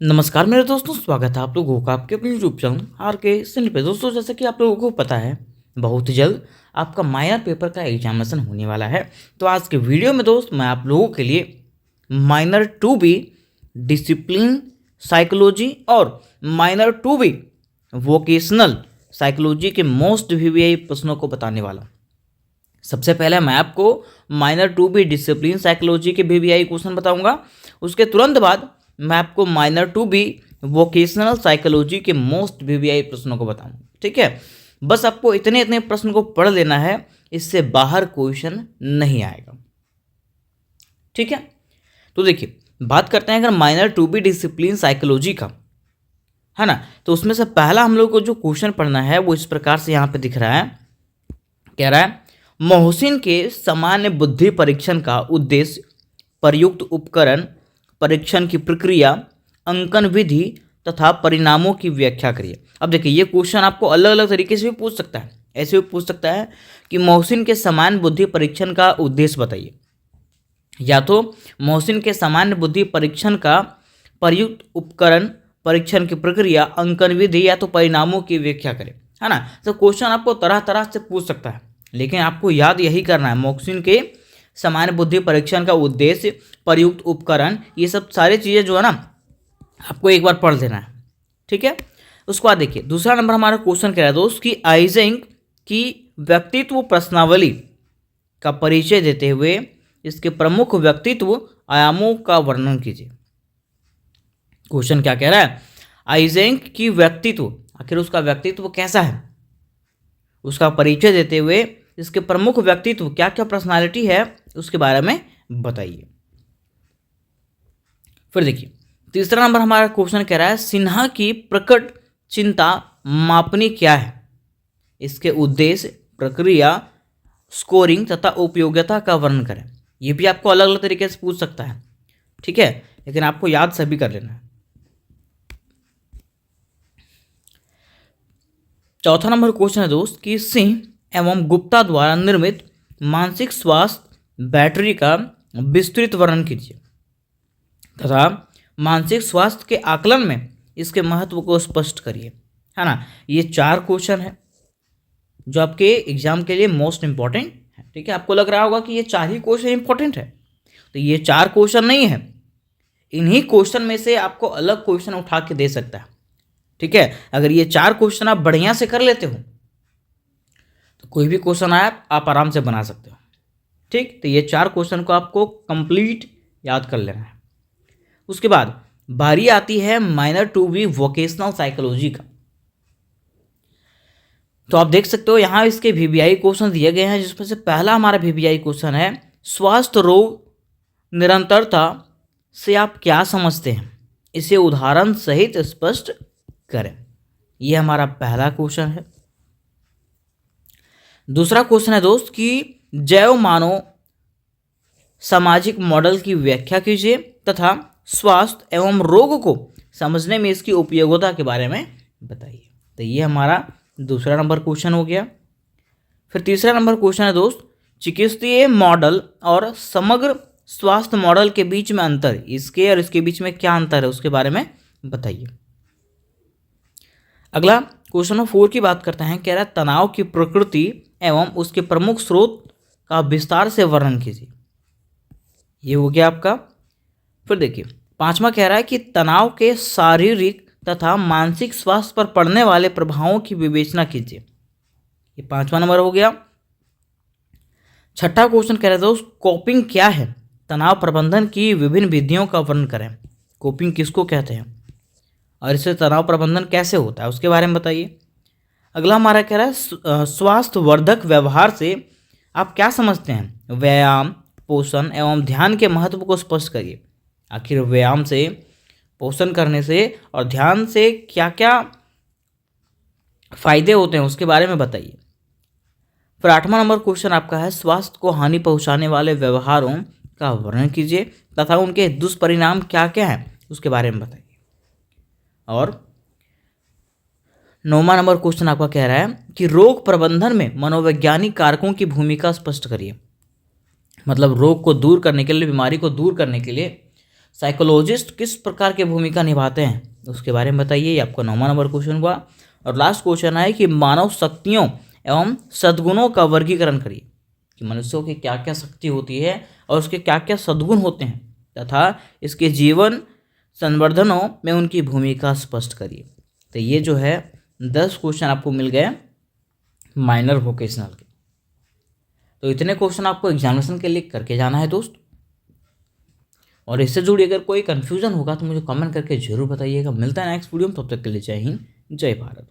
नमस्कार मेरे दोस्तों, स्वागत है आप लोगों का आपके अपने यूट्यूब चैनल आर के चैनल पे। दोस्तों, जैसे कि आप लोगों को पता है, बहुत जल्द आपका माइनर पेपर का एग्जामिनेशन होने वाला है। तो आज के वीडियो में दोस्त मैं आप लोगों के लिए माइनर 2B डिसिप्लिन साइकोलॉजी और माइनर 2B वोकेशनल साइकोलॉजी के मोस्ट वीवीआई प्रश्नों को बताने वाला हूं। सबसे पहले मैं आपको माइनर 2B डिसिप्लिन साइकोलॉजी के वीवीआई क्वेश्चन बताऊंगा। उसके तुरंत बाद मैं आपको माइनर 2B वोकेशनल साइकोलॉजी के मोस्ट वीवीआई प्रश्नों को बताऊंगा। ठीक है, बस आपको इतने इतने प्रश्न को पढ़ लेना है, इससे बाहर क्वेश्चन नहीं आएगा। ठीक है, तो देखिए बात करते हैं अगर माइनर 2B डिसिप्लिन साइकोलॉजी का, है ना। तो उसमें से पहला हम लोग को जो क्वेश्चन पढ़ना है वो इस प्रकार से यहाँ पे दिख रहा है। कह रहा है मोहसिन के सामान्य बुद्धि परीक्षण का उद्देश्य प्रयुक्त उपकरण, परीक्षण की प्रक्रिया, अंकन विधि तथा परिणामों की व्याख्या करिए। अब देखिए ये क्वेश्चन आपको अलग अलग तरीके से भी पूछ सकता है। ऐसे भी पूछ सकता है कि मोहसिन के सामान्य बुद्धि परीक्षण का उद्देश्य बताइए, या तो मोहसिन के सामान्य बुद्धि परीक्षण का प्रयुक्त उपकरण, परीक्षण की प्रक्रिया, अंकन विधि या तो परिणामों की व्याख्या करें, है ना। तो क्वेश्चन आपको तरह तरह से पूछ सकता है, लेकिन आपको याद यही करना है मोहसिन के सामान्य बुद्धि परीक्षण का उद्देश्य, प्रयुक्त उपकरण, ये सब सारी चीज़ें जो है ना आपको एक बार पढ़ लेना है। ठीक है, उसके बाद देखिए दूसरा नंबर हमारा क्वेश्चन कह रहा है दोस्त कि आइजेंक की व्यक्तित्व प्रश्नावली का परिचय देते हुए इसके प्रमुख व्यक्तित्व आयामों का वर्णन कीजिए। क्वेश्चन क्या कह रहा है, आइजेंक की व्यक्तित्व, आखिर उसका व्यक्तित्व कैसा है, उसका परिचय देते हुए इसके प्रमुख व्यक्तित्व, क्या क्या पर्सनालिटी है, उसके बारे में बताइए। फिर देखिए तीसरा नंबर हमारा क्वेश्चन कह रहा है सिन्हा की प्रकट चिंता मापनी क्या है, इसके उद्देश्य, प्रक्रिया, स्कोरिंग तथा उपयोगिता का वर्णन करें। ये भी आपको अलग अलग तरीके से पूछ सकता है। ठीक है, लेकिन आपको याद सभी कर लेना है। चौथा नंबर क्वेश्चन है दोस्त कि सिंह एवं गुप्ता द्वारा निर्मित मानसिक स्वास्थ्य बैटरी का विस्तृत वर्णन कीजिए तथा मानसिक स्वास्थ्य के आकलन में इसके महत्व को स्पष्ट करिए, है ना। ये चार क्वेश्चन है जो आपके एग्जाम के लिए मोस्ट इंपॉर्टेंट है। ठीक है, आपको लग रहा होगा कि ये चार ही क्वेश्चन इंपॉर्टेंट है, तो ये चार क्वेश्चन नहीं है। इन्हीं क्वेश्चन में से आपको अलग क्वेश्चन उठा के दे सकता है। ठीक है, अगर ये चार क्वेश्चन आप बढ़िया से कर लेते हो तो कोई भी क्वेश्चन आए आप आराम से बना सकते हो। ठीक, तो ये चार क्वेश्चन को आपको कंप्लीट याद कर लेना है। उसके बाद बारी आती है माइनर 2B वोकेशनल साइकोलॉजी का। तो आप देख सकते हो यहाँ इसके वीवीआई क्वेश्चन दिए गए हैं, जिसमें से पहला हमारा वीवीआई क्वेश्चन है स्वास्थ्य रोग निरंतरता से आप क्या समझते हैं, इसे उदाहरण सहित स्पष्ट करें। यह हमारा पहला क्वेश्चन है। दूसरा क्वेश्चन है दोस्त कि जैव मानव सामाजिक मॉडल की व्याख्या कीजिए तथा स्वास्थ्य एवं रोग को समझने में इसकी उपयोगिता के बारे में बताइए। तो ये हमारा दूसरा नंबर क्वेश्चन हो गया। फिर तीसरा नंबर क्वेश्चन है दोस्त चिकित्सीय मॉडल और समग्र स्वास्थ्य मॉडल के बीच में अंतर, इसके और इसके बीच में क्या अंतर है उसके बारे में बताइए। अगला क्वेश्चन नंबर 4 की बात करते हैं। कह रहा है तनाव की प्रकृति एवं उसके प्रमुख स्रोत का विस्तार से वर्णन कीजिए। ये हो गया आपका। फिर देखिए पांचवा कह रहा है कि तनाव के शारीरिक तथा मानसिक स्वास्थ्य पर पड़ने वाले प्रभावों की विवेचना कीजिए। ये पांचवा नंबर हो गया। छठा क्वेश्चन कह रहे थे कोपिंग क्या है, तनाव प्रबंधन की विभिन्न विधियों का वर्णन करें। कोपिंग किसको कहते हैं और इससे तनाव प्रबंधन कैसे होता है उसके बारे में बताइए। अगला हमारा कह रहा है स्वास्थ्यवर्धक व्यवहार से आप क्या समझते हैं, व्यायाम, पोषण एवं ध्यान के महत्व को स्पष्ट करिए। आखिर व्यायाम से, पोषण करने से और ध्यान से क्या क्या फायदे होते हैं उसके बारे में बताइए। फिर आठवां नंबर क्वेश्चन आपका है स्वास्थ्य को हानि पहुंचाने वाले व्यवहारों का वर्णन कीजिए तथा उनके दुष्परिणाम क्या क्या हैं उसके बारे में बताइए। और नौवां नंबर क्वेश्चन आपका कह रहा है कि रोग प्रबंधन में मनोवैज्ञानिक कारकों की भूमिका स्पष्ट करिए। मतलब रोग को दूर करने के लिए, बीमारी को दूर करने के लिए साइकोलॉजिस्ट किस प्रकार की भूमिका निभाते हैं, उसके बारे में बताइए। ये आपका 9वां नंबर क्वेश्चन हुआ। और लास्ट क्वेश्चन है कि मानव शक्तियों एवं सद्गुणों का वर्गीकरण करिए, कि मनुष्यों की क्या क्या शक्ति होती है और उसके क्या क्या सद्गुण होते हैं, तथा इसके जीवन संवर्धनों में उनकी भूमिका स्पष्ट करिए। तो ये जो है 10 क्वेश्चन आपको मिल गए माइनर वोकेशनल के। तो इतने क्वेश्चन आपको एग्जामिनेशन के लिए करके जाना है दोस्त। और इससे जुड़ी अगर कोई कन्फ्यूजन होगा तो मुझे कमेंट करके जरूर बताइएगा। मिलता है नेक्स्ट वीडियो में, तब तक के लिए जय हिंद जय भारत।